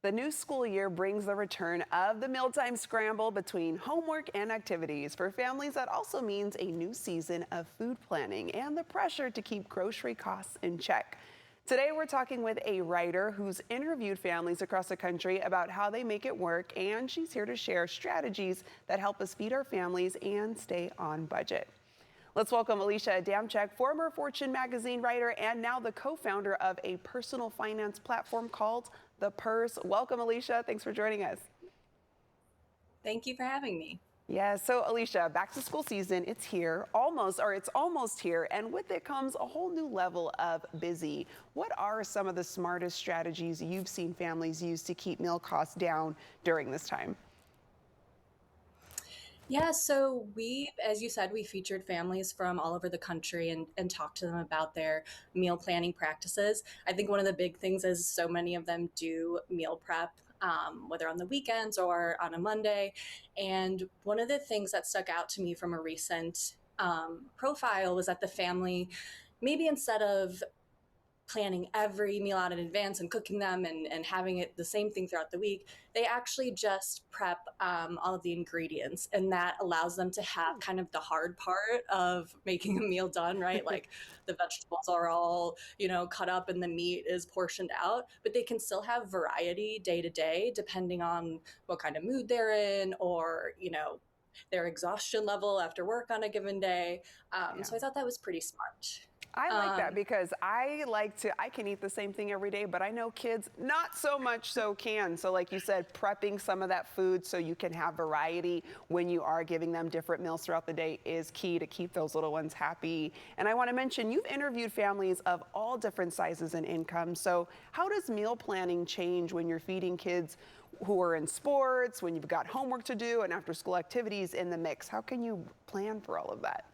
The new school year brings the return of the mealtime scramble between homework and activities. For families, that also means a new season of food planning and the pressure to keep grocery costs in check. Today, we're talking with a writer who's interviewed families across the country about how they make it work, and she's here to share strategies that help us feed our families and stay on budget. Let's welcome Alicia Adamczyk, former Fortune magazine writer and now the co-founder of a personal finance platform called The Purse. Welcome, Alicia. Thanks for joining us. Thank you for having me. Yeah, so Alicia, back to school season, it's here, it's almost here, and with it comes a whole new level of busy. What are some of the smartest strategies you've seen families use to keep meal costs down during this time? Yeah, so as you said, we featured families from all over the country and talked to them about their meal planning practices. I think one of the big things is so many of them do meal prep, whether on the weekends or on a Monday. And one of the things that stuck out to me from a recent profile was that the family, maybe instead of planning every meal out in advance and cooking them and having it the same thing throughout the week, they actually just prep all of the ingredients. And that allows them to have kind of the hard part of making a meal done, right? Like the vegetables are all, cut up and the meat is portioned out, but they can still have variety day to day, depending on what kind of mood they're in or, their exhaustion level after work on a given day. So I thought that was pretty smart. I like that because I can eat the same thing every day, but I know kids not so much so can. So like you said, prepping some of that food so you can have variety when you are giving them different meals throughout the day is key to keep those little ones happy. And I want to mention, you've interviewed families of all different sizes and incomes. So how does meal planning change when you're feeding kids who are in sports, when you've got homework to do and after school activities in the mix? How can you plan for all of that?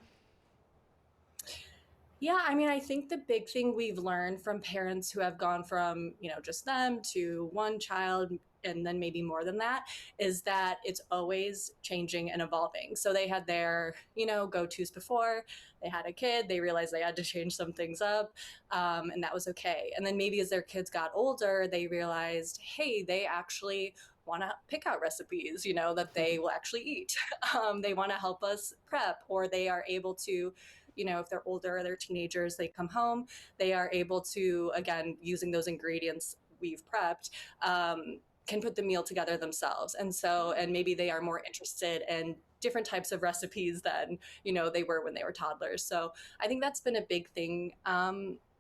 Yeah, I mean, I think the big thing we've learned from parents who have gone from, just them to one child and then maybe more than that is that it's always changing and evolving. So they had their, go-tos before, they had a kid, they realized they had to change some things up, and that was okay. And then maybe as their kids got older, they realized, hey, they actually want to pick out recipes, that they will actually eat. They want to help us prep, or they are able to, if they're older or they're teenagers, they come home, they are able to, again, using those ingredients we've prepped, can put the meal together themselves. And maybe they are more interested in different types of recipes than, they were when they were toddlers. So I think that's been a big thing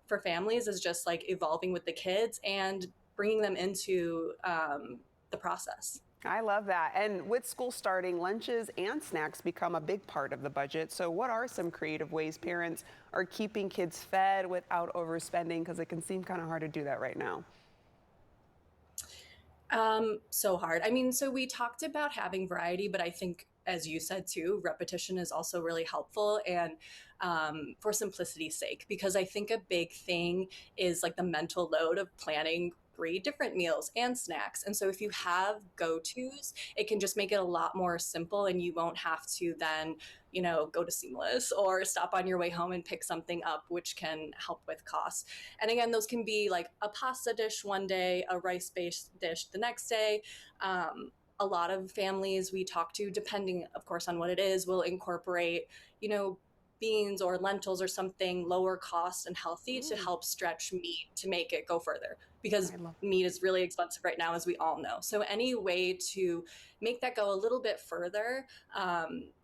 for families, is just like evolving with the kids and bringing them into the process. I love that. And with school starting, lunches and snacks become a big part of the budget. So what are some creative ways parents are keeping kids fed without overspending? Because it can seem kind of hard to do that right now. So hard. I mean, so we talked about having variety, but I think, as you said too, repetition is also really helpful, and for simplicity's sake, because I think a big thing is like the mental load of planning 3 different meals and snacks. And so if you have go-tos, it can just make it a lot more simple, and you won't have to then, go to Seamless or stop on your way home and pick something up, which can help with costs. And again, those can be like a pasta dish one day, a rice-based dish the next day. A lot of families we talk to, depending, of course, on what it is, will incorporate, beans or lentils or something lower cost and healthy to help stretch meat to make it go further, because meat is really expensive right now, as we all know. So any way to make that go a little bit further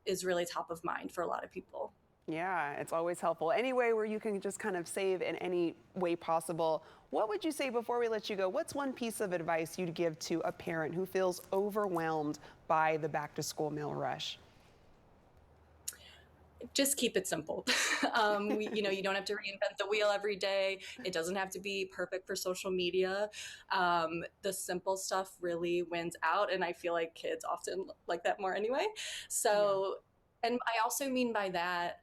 is really top of mind for a lot of people. Yeah, it's always helpful. Any way where you can just kind of save in any way possible. What would you say, before we let you go, what's one piece of advice you'd give to a parent who feels overwhelmed by the back to school meal rush? Just keep it simple. You don't have to reinvent the wheel every day. It doesn't have to be perfect for social media. The simple stuff really wins out, and I feel like kids often like that more anyway. So, and I also mean by that,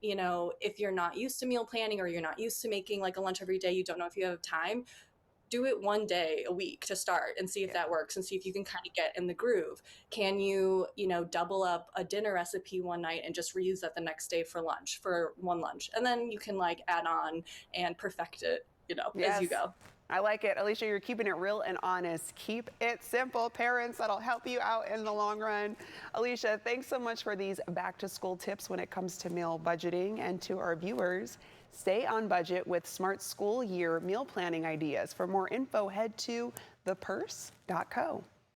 if you're not used to meal planning, or you're not used to making like a lunch every day, you don't know if you have time, do it one day a week to start and see if that works, and see if you can kind of get in the groove. Can you, double up a dinner recipe one night and just reuse that the next day for lunch, for one lunch? And then you can like add on and perfect it, as Yes. you go. I like it. Alicia, you're keeping it real and honest. Keep it simple, parents. That'll help you out in the long run. Alicia, thanks so much for these back to school tips when it comes to meal budgeting. And to our viewers, stay on budget with smart school year meal planning ideas. For more info, head to thepurse.co.